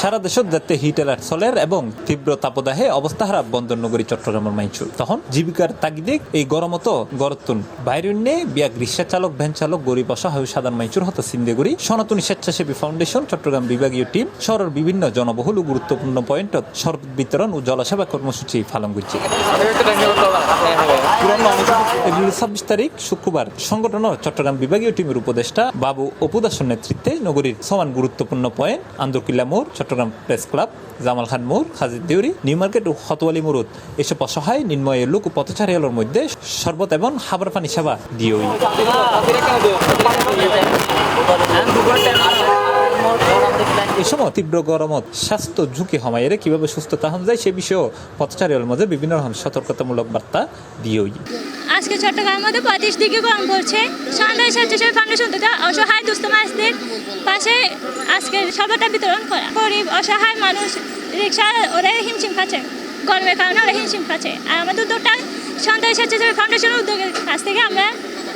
সারা দেশত যাতে hit alert চলের এবং তীব্র তাপদাহে অবস্থা হারা বন্দর নগরী চট্টগ্রামের মাইচুর তখন জীবিকার তাগিদে এই গরমত গরতুন বাইরুন্নে বিয়াক রিক্সা চালক ভ্যান চালক গরিব অসহায় সাধারণ মাইচুর হতো সিন্দেগুড়ি সনাতনী স্বেচ্ছাসেবী ফাউন্ডেশন চট্টগ্রাম বিভাগীয় টিম শহরের বিভিন্ন জনবহুল ও গুরুত্বপূর্ণ পয়েন্টত শরবত বিতরণ ও জলসেবা কর্মসূচি পালন করছে। 26 তারিখ শুক্রবার সংগঠনের চট্টগ্রাম বিভাগীয় টিমের উপদেষ্টা বাবু অপু দাসের নেতৃত্বে নগরীর সমান গুরুত্বপূর্ণ পয়েন্ট আন্দরকিল্লা মোড়, চট্টগ্রাম প্রেস ক্লাব, জামাল খান মোড়, হাজির দেউরি, নিউ মার্কেট ও হতওয়ালি মুরুদ এসব অসহায় নির্ময় লোক ও পথচারী এলার মধ্যে শরবত এবং খাবার পানি সেবা দিয়ে এই সময় তীব্র গরমত স্বাস্থ্য ঝুঁকি হমাইয়ের কিভাবে সুস্থ তাহন যায় সে বিষয়েও পথচারীর মধ্যে বিভিন্ন রকম সতর্কতামূলক বার্তা দিয়ে। আজকে চট্টগ্রামের মধ্যে 35 ডিগ্রি গরম পড়ছে। সন্ধ্যায় স্বেচ্ছাসেবী ফাউন্ডেশন থেকে অসহায় দুস্থ মানুষদের পাশে আজকে সবাটা বিতরণ করা। গরিব অসহায় মানুষ রিক্সা ওরা হিমশিম খাচ্ছে, গরমের কারণে ওরা হিমশিম খাচ্ছে। আর আমাদের উদ্যোগটা সন্ধ্যায় স্বেচ্ছাসেবী ফাউন্ডেশনের উদ্যোগের কাছ থেকে আমরা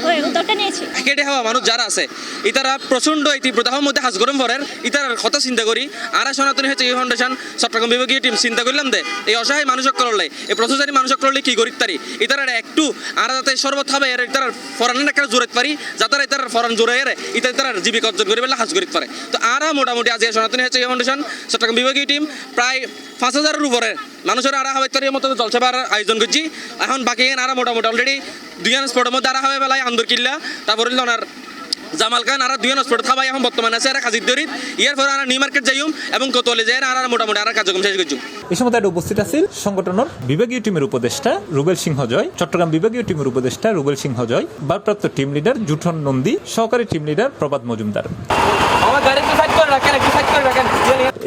ওই উদ্যোগটা নিয়েছি। কেটে হওয়া মানুষ যারা আছে ইতারা প্রচন্ড এই তীব্রতার মধ্যে হাজ গরম ভরের ইতার কথা চিন্তা করি আর সনাতনী হচ্ছে এই ফাউন্ডেশন চট্টগ্রাম বিভাগীয় টিম চিন্তা করলাম দে এই অসহায় মানুষ করলে এই প্রথমচারী মানুষ করলে কি করি তারি ইতারা একটু আর যাতে সর্বত হবে এর ইতার ফরানের একটা জোরে পারি যাতে ইতার ফরান জোরে এর ইতার তার জীবিকা অর্জন করে বেলা হাজ করি পারে। তো আর মোটামুটি আজ সনাতনী হচ্ছে এই ফাউন্ডেশন চট্টগ্রাম বিভাগীয় টিম প্রায় 5,000-এর উপরে মানুষের আরা হবে তার মতো জলসেবার আয়োজন করছি। এখন বাকি আরা মোটামুটি অলরেডি 2 স্পটের মধ্যে আরা হবে বেলায় আন্দরকিল্লা, তারপরে ওনার জামাল খান আর 2 স্পট থাবাই এখন বর্তমানে আছে আর কাজির দরিত ইয়ার পরে নিউ মার্কেট যাইম এবং কোতোয়ালি যাই আর মোটামুটি আর কার্যক্রম শেষ করছি। এই সময় উপস্থিত আছেন সংগঠনের বিভাগীয় টিমের উপদেষ্টা রুবেল সিংহ জয়, চট্টগ্রাম বিভাগীয় টিমের উপদেষ্টা রুবেল সিংহ জয়, ভারপ্রাপ্ত টিম লিডার জুঠন নন্দী, সহকারী টিম লিডার প্রবাদ মজুমদার।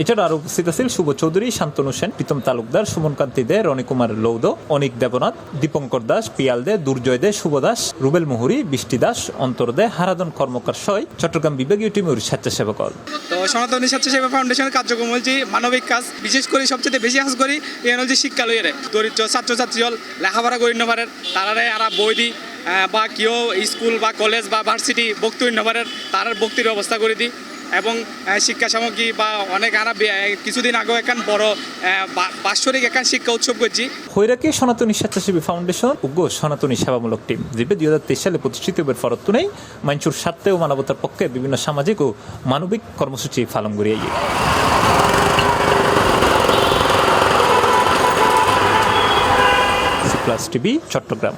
এছাড়া আরো উপস্থিত আছেন শুভ চৌধুরী, শান্তনু সেন, প্রীতম তালুকদার, সুমন কান্তি দে, রনিকুমার লৌদ, অনিক দেবনাথ, দীপঙ্কর দাস, পিয়াল দে, দুর্জয় দে, শুভ দাস, রুবেল মুহুরী, বৃষ্টি দাস, অন্তর দে, হারাদন কর্মকার সহ চট্টগ্রাম বিভাগীয় টিমের স্বেচ্ছাসেবক। তো সনাতনী স্বেচ্ছাসেবী ফাউন্ডেশনের কার্যক্রম হচ্ছে মানবিক কাজ, বিশেষ করে সবচেয়ে বেশি কাজ করি এই হচ্ছে শিক্ষালয়ের দরিদ্র ছাত্রছাত্রী হল লেখাপড়া করি নপারে তারারে আর বই দিই বা কেউ স্কুল বা কলেজ বা ভার্সিটি ভর্তি নপারে তার ভক্তির ব্যবস্থা করে দিই এবং শিক্ষা সামগ্রী বা অনেক আরা কিছুদিন আগেও এখান বড় বাৎসরিক এখান শিক্ষা উৎসব করছি। হৈরাকে সনাতনী স্বেচ্ছাসেবী ফাউন্ডেশন উগ্র সনাতনী সেবামূলক টিম যেবে 2023 সালে প্রতিষ্ঠিত ফরত নেই মাইনচুর স্বার্থে ও মানবতার পক্ষে বিভিন্ন সামাজিক ও মানবিক কর্মসূচি পালন করিয়ে প্লাস টিভি চট্টগ্রাম।